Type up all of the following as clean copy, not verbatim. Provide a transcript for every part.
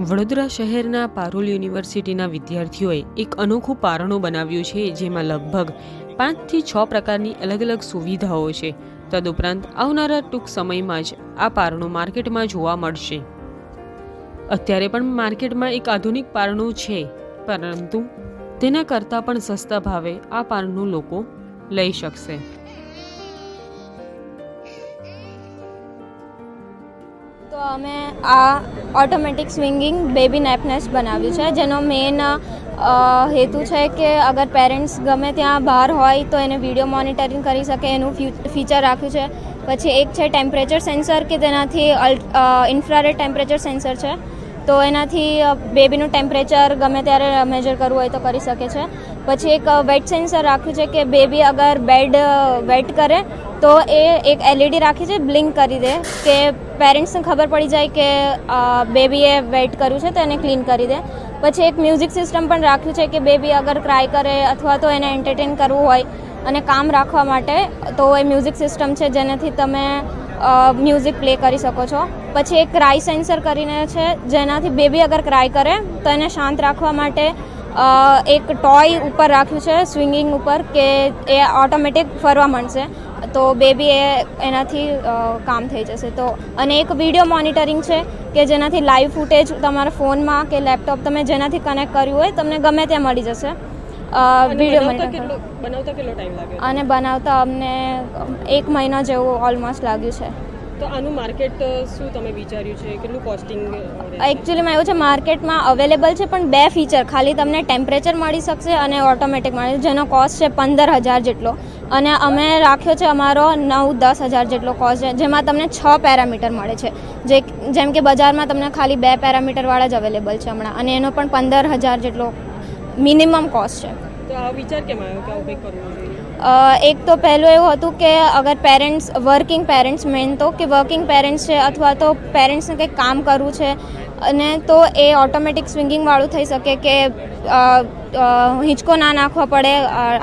વડોદરા શહેરના પારુલ યુનિવર્સિટીના વિદ્યાર્થીઓએ એક અનોખું પારણું બનાવ્યું છે, જેમાં લગભગ 5 થી 6 પ્રકારની અલગ અલગ સુવિધાઓ છે. તદુપરાંત આવનારા ટૂંક સમયમાં જ આ પારણું માર્કેટમાં જોવા મળશે. અત્યારે પણ માર્કેટમાં એક આધુનિક પારણું છે, પરંતુ તેના કરતાં પણ સસ્તા ભાવે આ પારણું લોકો લઈ શકશે. તો અમે આ automatic swinging baby nap nest બનાવ્યું છે, જેનો મેઇન હેતુ છે કે અગર પેરેન્ટ્સ ગમે ત્યાં બહાર હોય તો એને વિડીયો મોનિટરિંગ કરી શકે એનું ફીચર રાખ્યું છે. પછી એક છે ટેમ્પરેચર સેન્સર, કે તેનાથી ઇન્ફ્રારેડ ટેમ્પરેચર સેન્સર છે, તો એનાથી બેબીનું ટેમ્પરેચર ગમે ત્યારે મેજર કરવું હોય તો કરી શકે છે. પછી એક વેટ સેન્સર રાખ્યું છે કે બેબી અગર બેડ વેટ કરે તો એ એક એલઈડી રાખી છે, બ્લિંક કરી દે કે પેરેન્ટ્સને ખબર પડી જાય કે બેબીએ વેટ કર્યું છે તો એને ક્લીન કરી દે. પછી એક મ્યુઝિક સિસ્ટમ પણ રાખ્યું છે કે બેબી અગર ક્રાય કરે અથવા તો એને એન્ટરટેન કરવું હોય અને કામ રાખવા માટે, તો એ મ્યુઝિક સિસ્ટમ છે જેનાથી તમે મ્યુઝિક પ્લે કરી શકો છો. પછી એક ક્રાય સેન્સર કરીને છે, જેનાથી બેબી અગર ક્રાય કરે તો એને શાંત રાખવા માટે એક ટોય ઉપર રાખ્યું છે સ્વિંગિંગ ઉપર, કે એ ઓટોમેટિક ફરવા માંડશે તો બેબી એનાથી કામ થઈ જશે. તો અને એક વિડીયો મોનિટરિંગ છે કે જેનાથી લાઈવ ફૂટેજ તમારા ફોનમાં કે લેપટોપ તમે જેનાથી કનેક્ટ કર્યું હોય તમને ગમે ત્યાં મળી જશે. વિડીયો બનાવતા કેટલો ટાઈમ લાગ્યો? અને બનાવતા અમને 1 મહિના જેવું ઓલમોસ્ટ લાગ્યું છે. તો આનું માર્કેટ શું તમે વિચાર્યું છે, કેટલું કોસ્ટિંગ? એકચ્યુઅલીમાં એવું છે, માર્કેટમાં અવેલેબલ છે પણ 2 ફીચર, ખાલી તમને ટેમ્પરેચર મળી શકશે અને ઓટોમેટિક મળી, જેનો કોસ્ટ છે 15,000 જેટલો, અને અમે રાખ્યો છે અમારો 9-10 હજાર જેટલો કોસ્ટ છે, જેમાં તમને 6 પેરામીટર મળે છે, જેમ કે બજારમાં તમને ખાલી 2 પેરામીટરવાળા જ અવેલેબલ છે હમણાં, અને એનો પણ 15,000 જેટલો મિનિમમ કોસ્ટ છે. તો આ વિચાર કેમ આવ્યો કે આવું કંઈક કરવું જોઈએ? એક તો પહેલું એવું હતું કે અગર પેરેન્ટ્સ વર્કિંગ પેરેન્ટ્સ મેન તો કે વર્કિંગ પેરેન્ટ્સ છે અથવા તો પેરેન્ટ્સને કંઈક કામ કરવું છે અને તો એ ઓટોમેટિક સ્વિંગિંગવાળું થઈ શકે કે હિંચકો ના નાખવા પડે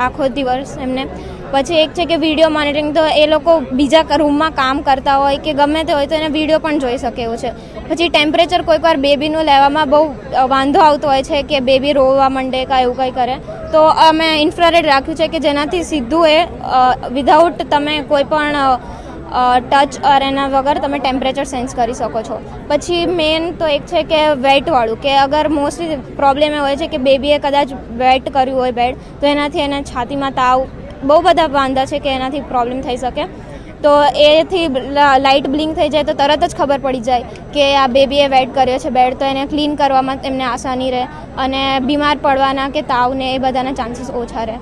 આખો દિવસ એમને. પછી એક છે કે વિડીયો મોનિટરિંગ, તો એ લોકો બીજા રૂમમાં કામ કરતા હોય કે ગમે તે હોય તો એને વિડીયો પણ જોઈ શકે એવું છે. પછી ટેમ્પરેચર કોઈકવાર બેબીનું લેવામાં બહુ વાંધો આવતો હોય છે કે બેબી રોવા માંડે કાં એવું કંઈ કરે, તો અમે ઇન્ફ્રારેડ રાખ્યું છે કે જેનાથી સીધું એ વિધાઉટ તમે કોઈ પણ ટચ ઓર એના વગર તમે ટેમ્પરેચર સેન્સ કરી શકો છો. પછી મેઇન તો એક છે કે વેટવાળું, કે અગર મોસ્ટલી પ્રોબ્લેમ એ હોય છે કે બેબીએ કદાચ વેટ કર્યું હોય બેડ, તો એનાથી એને છાતીમાં તાવ, બહુ બધા વાંધા છે કે એનાથી પ્રોબ્લેમ થઈ શકે. તો એથી લાઇટ બ્લિંક થઈ જાય તો તરત જ ખબર પડી જાય કે આ બેબીએ વેટ કર્યો છે બેડ, તો એને ક્લીન કરવામાં એમને આસાની રહે અને બીમાર પડવાના કે તાવને એ બધાના ચાન્સીસ ઓછા રહે.